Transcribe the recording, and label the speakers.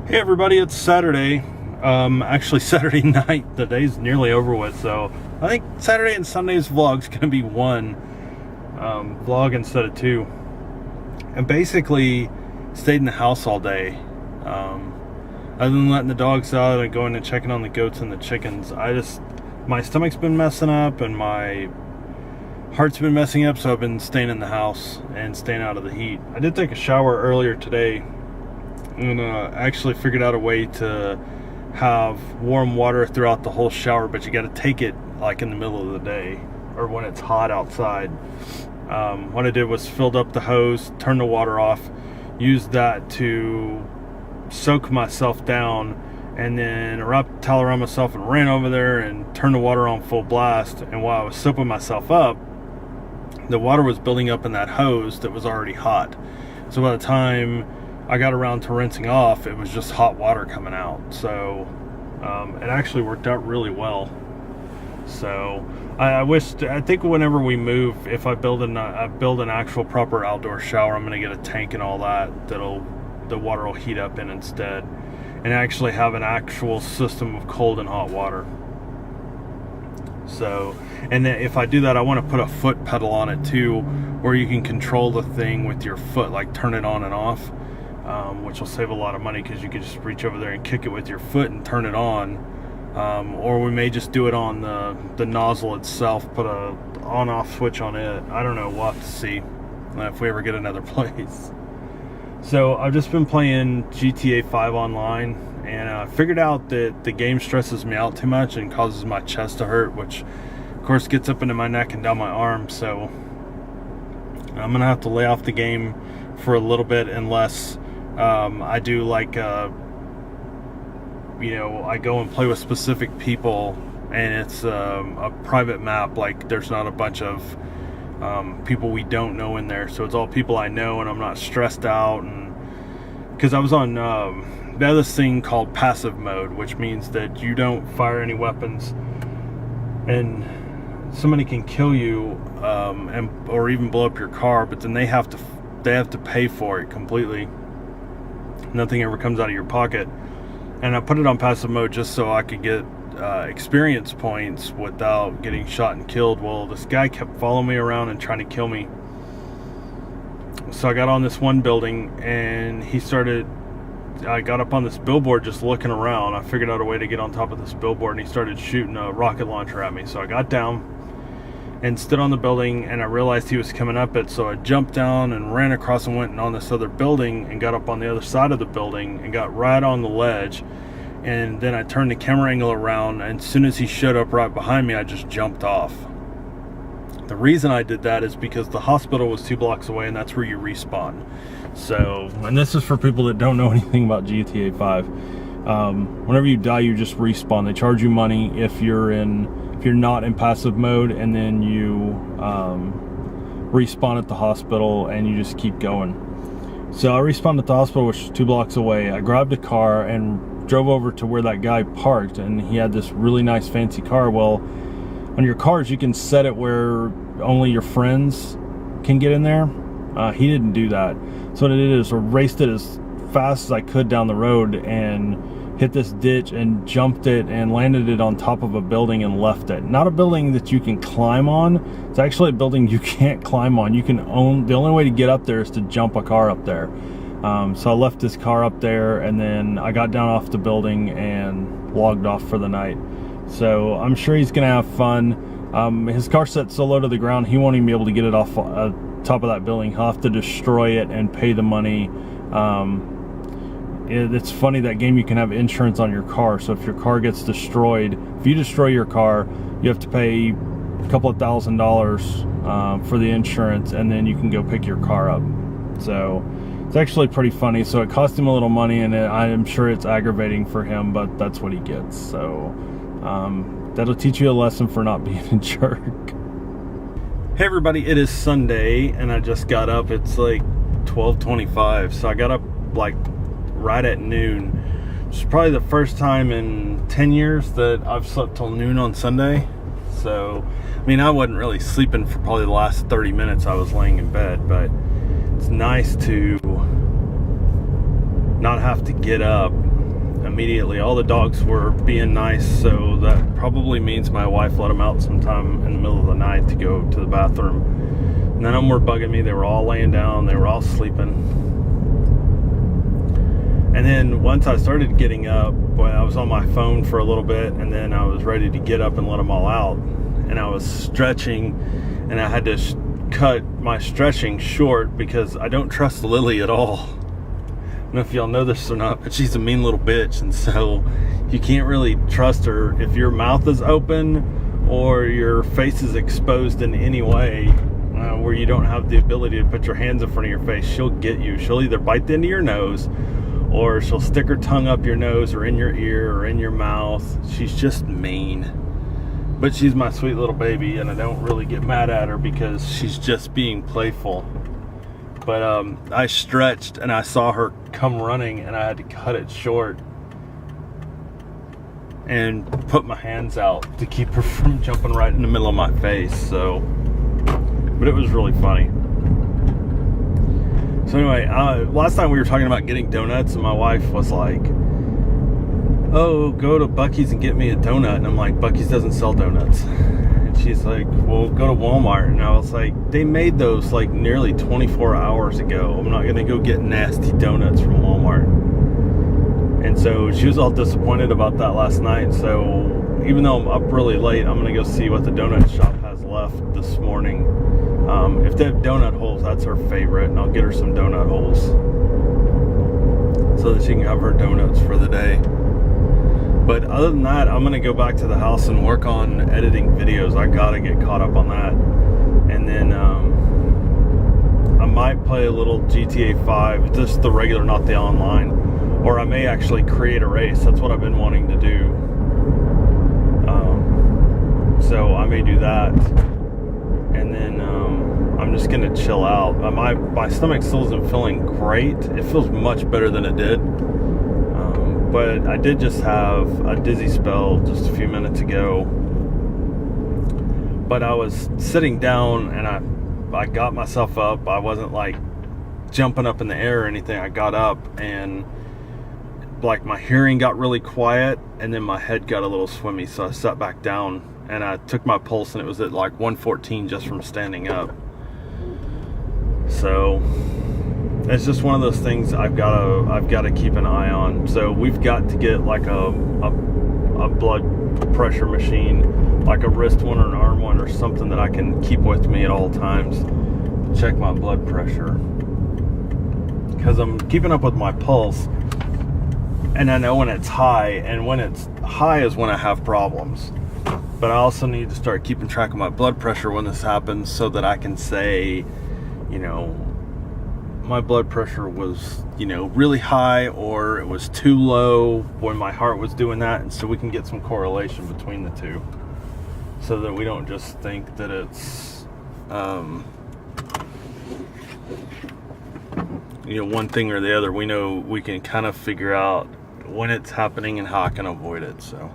Speaker 1: Hey everybody, it's Saturday. Actually Saturday night. The day's nearly over with, so I think Saturday and Sunday's vlog's gonna be one vlog instead of two. And basically stayed in the house all day. Other than letting the dogs out and going and checking on the goats and the chickens, my stomach's been messing up and my heart's been messing up, so I've been staying in the house and staying out of the heat. I did take a shower earlier today and actually figured out a way to have warm water throughout the whole shower, but you got to take it like in the middle of the day or when it's hot outside. What I did was filled up the hose, turned the water off, used that to soak myself down, and then wrapped a towel around myself and ran over there and turned the water on full blast. And while I was soaping myself up, the water was building up in that hose that was already hot. So by the time I got around to rinsing off, it was just hot water coming out. So it actually worked out really well. So I think whenever we move, if I build an actual proper outdoor shower, I'm going to get a tank and all that the water will heat up in instead, and actually have an actual system of cold and hot water. So, and then if I do that, I want to put a foot pedal on it too, where you can control the thing with your foot, like turn it on and off, which will save a lot of money because you can just reach over there and kick it with your foot and turn it on. Or we may just do it on the nozzle itself, put a on-off switch on it. I don't know, we'll have to see if we ever get another place. So I've just been playing GTA 5 online, and I figured out that the game stresses me out too much and causes my chest to hurt, which of course gets up into my neck and down my arm. So I'm gonna have to lay off the game for a little bit unless I do like I go and play with specific people, and it's a private map. Like there's not a bunch of people we don't know in there, so it's all people I know, and I'm not stressed out. And because I was on they have this thing called passive mode, which means that you don't fire any weapons, and somebody can kill you or even blow up your car, but then they have to pay for it completely. Nothing ever comes out of your pocket. And I put it on passive mode just so I could get experience points without getting shot and killed. Well, this guy kept following me around and trying to kill me. So I got on this one building, and I got up on this billboard just looking around. I figured out a way to get on top of this billboard, and he started shooting a rocket launcher at me. So I got down and stood on the building, and I realized he was coming up it, so I jumped down and ran across and went on this other building and got up on the other side of the building and got right on the ledge. And then I turned the camera angle around, and as soon as he showed up right behind me, I just jumped off. The reason I did that is because the hospital was 2 blocks away, and that's where you respawn. So, and this is for people that don't know anything about GTA 5. Whenever you die, you just respawn. They charge you money if you're not in passive mode, and then you respawn at the hospital and you just keep going. So I respawned at the hospital, which is 2 blocks away. I grabbed a car and drove over to where that guy parked, and he had this really nice fancy car. Well, on your cars you can set it where only your friends can get in there. He didn't do that. So what I did is I raced it as fast as I could down the road and hit this ditch and jumped it and landed it on top of a building and left it. Not a building that you can climb on. It's actually a building you can't climb on. The only way to get up there is to jump a car up there. So I left this car up there, and then I got down off the building and logged off for the night. So I'm sure he's gonna have fun. His car set so low to the ground, he won't even be able to get it off top of that building. He'll have to destroy it and pay the money. It's funny, that game you can have insurance on your car, so if your car gets destroyed, if you destroy your car, you have to pay a couple of $1,000s for the insurance, and then you can go pick your car up. So it's actually pretty funny. So it cost him a little money, and I'm sure it's aggravating for him, but that's what he gets. So that'll teach you a lesson for not being a jerk. Hey everybody, it is Sunday, and I just got up. It's like 12:25, so I got up like right at noon. It's probably the first time in 10 years that I've slept till noon on Sunday. So, I mean, I wasn't really sleeping for probably the last 30 minutes I was laying in bed, but it's nice to not have to get up immediately. All the dogs were being nice, so that probably means my wife let them out sometime in the middle of the night to go to the bathroom. None of them were bugging me. They were all laying down. They were all sleeping. And then once I started getting up, well, I was on my phone for a little bit, and then I was ready to get up and let them all out. And I was stretching, and I had to cut my stretching short because I don't trust Lily at all. I don't know if y'all know this or not, but she's a mean little bitch, and so you can't really trust her if your mouth is open or your face is exposed in any way where you don't have the ability to put your hands in front of your face. She'll get you. She'll either bite the end of your nose, or she'll stick her tongue up your nose or in your ear or in your mouth. She's just mean. But she's my sweet little baby, and I don't really get mad at her because she's just being playful. But I stretched and I saw her come running, and I had to cut it short and put my hands out to keep her from jumping right in the middle of my face. So, but it was really funny. So anyway, last time we were talking about getting donuts, and my wife was like, oh, go to Buc-ee's and get me a donut. And I'm like, Buc-ee's doesn't sell donuts. And she's like, well, go to Walmart. And I was like, they made those like nearly 24 hours ago. I'm not going to go get nasty donuts from Walmart. And so she was all disappointed about that last night. So even though I'm up really late, I'm going to go see what the donut shop has left this morning. If they have donut holes, that's her favorite, and I'll get her some donut holes so that she can have her donuts for the day. But other than that, I'm gonna go back to the house and work on editing videos. I gotta get caught up on that. And then I might play a little GTA 5, just the regular, not the online. Or I may actually create a race. That's what I've been wanting to do. So I may do that. And then I'm just gonna chill out. My stomach still isn't feeling great. It feels much better than it did. But I did just have a dizzy spell just a few minutes ago. But I was sitting down and I got myself up. I wasn't like jumping up in the air or anything. I got up and like my hearing got really quiet, and then my head got a little swimmy. So I sat back down and I took my pulse, and it was at like 114 just from standing up. So it's just one of those things I've got to keep an eye on. So we've got to get like a blood pressure machine, like a wrist one or an arm one or something that I can keep with me at all times to check my blood pressure, because I'm keeping up with my pulse, and I know when it's high, and when it's high is when I have problems. But I also need to start keeping track of my blood pressure when this happens, so that I can say, you know, my blood pressure was, you know, really high, or it was too low when my heart was doing that. And so we can get some correlation between the two, so that we don't just think that it's, you know, one thing or the other. We know we can kind of figure out when it's happening and how I can avoid it. So